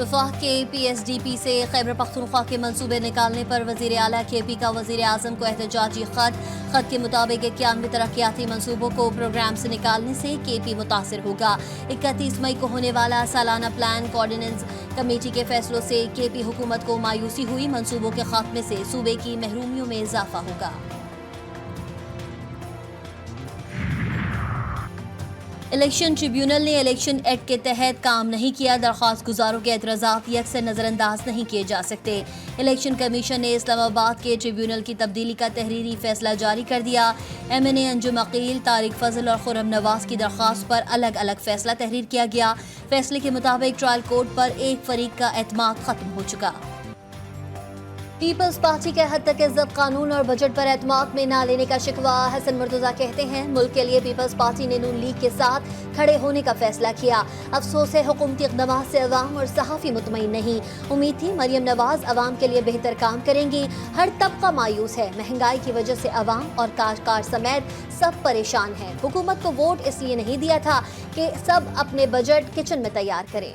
वफाक के PSDP से खैबर पख्तूनख्वा के मंसूबे निकालने पर वज़ीर आला KP का वज़ीर आज़म को एहतजाजी खत के मुताबिक 91 तरक्याती मंसूबों को प्रोग्राम से निकालने से KP मुतासिर होगा। 31 मई को होने वाला सालाना प्लान कोऑर्डिनेंस कमेटी के फैसलों से KP हुकूमत को मायूसी हुई। मंसूबों के खात्मे से सूबे की महरूमियों में इजाफा होगा। इलेक्शन ट्रिब्यूनल ने इलेक्शन एक्ट के तहत काम नहीं किया। दरख्वास्त गुजारों के एतराज़ात यकसर नज़रअंदाज नहीं किए जा सकते। इलेक्शन कमीशन ने इस्लामाबाद के ट्रिब्यूनल की तब्दीली का तहरीरी फैसला जारी कर दिया। MNA अंजुम अकील, तारिक फजल और खुर्रम नवाज की दरख्वास्त पर अलग अलग फैसला तहरीर किया गया। फैसले के मुताबिक ट्रायल कोर्ट पर एक फरीक का एतमाद खत्म हो चुका। पीपल्स पार्टी के हद तक इज्जत कानून और बजट पर एतमाद में ना लेने का शिकवा। हसन मुर्तजा कहते हैं मुल्क के लिए पीपल्स पार्टी ने नून लीग के साथ खड़े होने का फैसला किया। अफसोस है हुकूमती इक़दाम से अवाम और सहाफ़ी मुतमईन नहीं। उम्मीद थी मरियम नवाज अवाम के लिए बेहतर काम करेंगी। हर तबका मायूस है। महंगाई की वजह से अवाम और काश्तकार समेत सब परेशान हैं। हुकूमत को वोट इसलिए नहीं दिया था कि सब अपने बजट किचन में तैयार करें।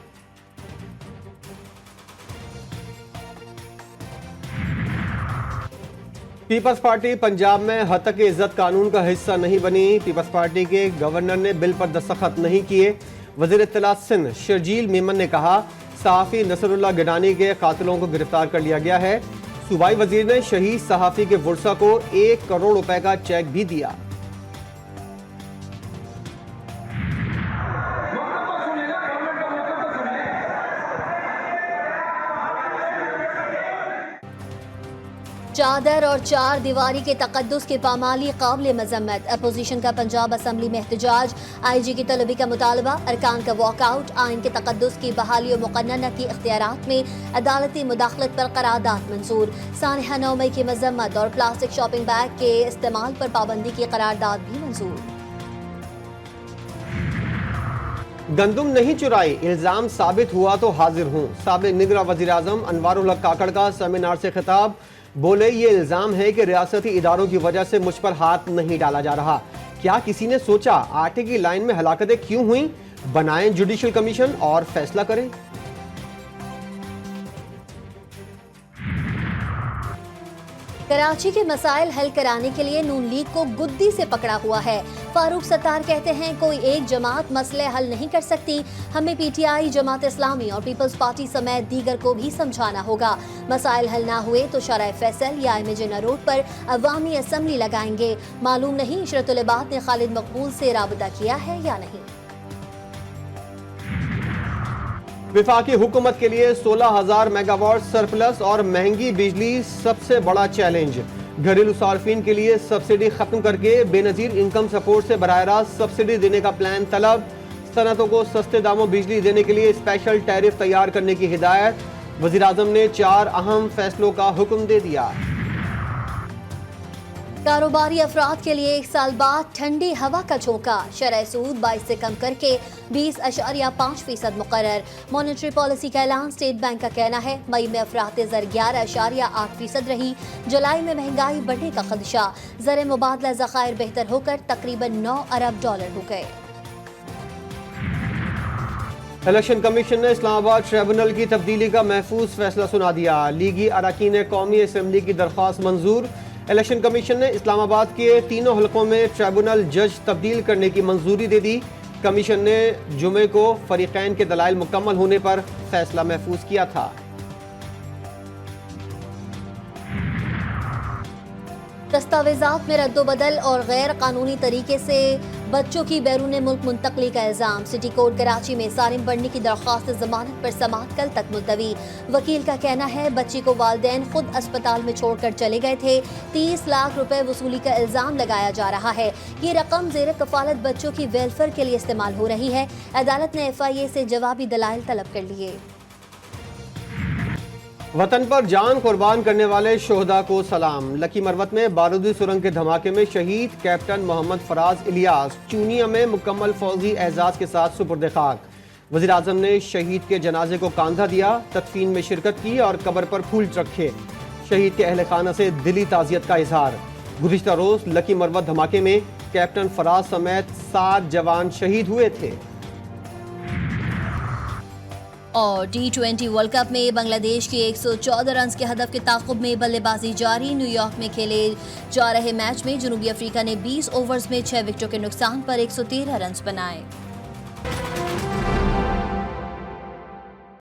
पीपल्स पार्टी पंजाब में हद तक इज्जत कानून का हिस्सा नहीं बनी। पीपल्स पार्टी के गवर्नर ने बिल पर दस्तखत नहीं किए। वज़ीर इत्तलात सिंध शर्जील मेमन ने कहा सहाफ़ी नसरुल्लाह गिडानी के कातिलों को गिरफ्तार कर लिया गया है। सूबाई वजीर ने शहीद सहाफ़ी के वर्सा को 1 करोड़ रुपए का चेक भी दिया। चादर और चार दीवारी के तकद्दुस के पामाली काबिल मजम्मत। अपोजिशन का पंजाब असम्बली में एहतजाज। IG की तलबी का मुतालबा। अरकान का वॉकआउट। आइन के तकद्दुस की बहाली और मुक़न्नना की इख्तियारात में अदालती मुदाखलत पर करारदाद मंजूर। सानहा 9 मई की मजम्मत और प्लास्टिक शॉपिंग बैग के इस्तेमाल पर पाबंदी की करारदाद भी मंजूर। गंदुम नहीं चुराई, इल्जाम साबित हुआ तो हाजिर हूँ। साबिक निगरा वज़ीर आज़म अनवारुल हक काकड़ का सेमिनार से खिताब। बोले ये इल्जाम है कि रियासती इदारों की वजह से मुझ पर हाथ नहीं डाला जा रहा। क्या किसी ने सोचा आटे की लाइन में हलाकतें क्यों हुई? बनाएं जुडिशल कमीशन और फैसला करें। कराची के मसाइल हल कराने के लिए नून लीग को गुद्दी से पकड़ा हुआ है। फारूक सत्तार कहते हैं कोई एक जमात मसले हल नहीं कर सकती। हमें PTI, जमात इस्लामी और पीपल्स पार्टी समेत दीगर को भी समझाना होगा। मसाइल हल ना हुए तो शराय फैसल या इमेजिना रोड पर अवामी असम्बली लगाएंगे। मालूम नहीं इशरतुल इबाद ने खालिद मकबूल से राबता किया है या नहीं। विफाकी हुकूमत के लिए 16,000 मेगावाट सरप्लस और महंगी बिजली सबसे बड़ा चैलेंज। घरेलू सार्फिन के लिए सब्सिडी खत्म करके बेनजीर इनकम सपोर्ट से बराह रास्त सब्सिडी देने का प्लान तलब। सनतों को सस्ते दामों बिजली देने के लिए स्पेशल टैरिफ तैयार करने की हिदायत। वज़ीर आज़म ने 4 अहम फैसलों का हुक्म दे दिया। कारोबारी अफराद के लिए 1 साल बाद ठंडी हवा का झोंका। शरह सूद 22 से कम करके 20.5% मुकर्रर। मॉनेटरी पॉलिसी का ऐलान। स्टेट बैंक का कहना है मई में अफरात ज़र 11.8% रही। जुलाई में महंगाई बढ़ने का खदशा। ज़र मुबादला ज़खायर बेहतर होकर तकरीबन 9 अरब डॉलर हो गए। इलेक्शन कमीशन ने इस्लामाबाद ट्रिब्यूनल की तब्दीली का महफूज फैसला सुना दिया। लीगी अरकान कौमी असम्बली की दरख्वास्त मंजूर। इलेक्शन कमीशन ने इस्लामाबाद के तीनों हलकों में ट्रिब्यूनल जज तब्दील करने की मंजूरी दे दी। कमीशन ने जुमे को फरीकैन के दलाइल मुकम्मल होने पर फैसला महफूज किया था। दस्तावेजात में रद्दोबदल और गैर कानूनी तरीके से बच्चों की बैरून मुल्क मुंतकली का इल्जाम। सिटी कोर्ट कराची में सारिम बढ़ने की दरख्वास्त जमानत पर समाअत कल तक मुलतवी। वकील का कहना है बच्ची को वालिदैन खुद अस्पताल में छोड़कर चले गए थे। 30 लाख रुपए वसूली का इल्जाम लगाया जा रहा है। ये रकम ज़ेर कफालत बच्चों की वेलफेयर के लिए इस्तेमाल हो रही है। अदालत ने FIA से जवाबी दलाइल तलब कर लिए। वतन पर जान कुर्बान करने वाले शोहदा को सलाम। लकी मरवत में बारूदी सुरंग के धमाके में शहीद कैप्टन मोहम्मद फराज इलियास चूनिया में मुकम्मल फौजी एजाज के साथ सुपुर्द खाक। वज़ीर आज़म ने शहीद के जनाजे को कांधा दिया, तदफीन में शिरकत की और कब्र पर फूल रखे। शहीद के अहल खाना से दिली ताज़ियत का इजहार। गुज़िश्ता रोज लकी मरवत धमाके में कैप्टन फराज समेत 7 जवान शहीद हुए थे। اور T20 ورلڈ کپ میں بنگلہ دیش کی 114 رنز کے ہدف کے تعاقب میں بلے بازی جاری. نیو یارک میں کھیلے جا رہے میچ میں جنوبی افریقہ نے 20 اوورز میں 6 وکٹوں کے نقصان پر 113 رنز بنائے.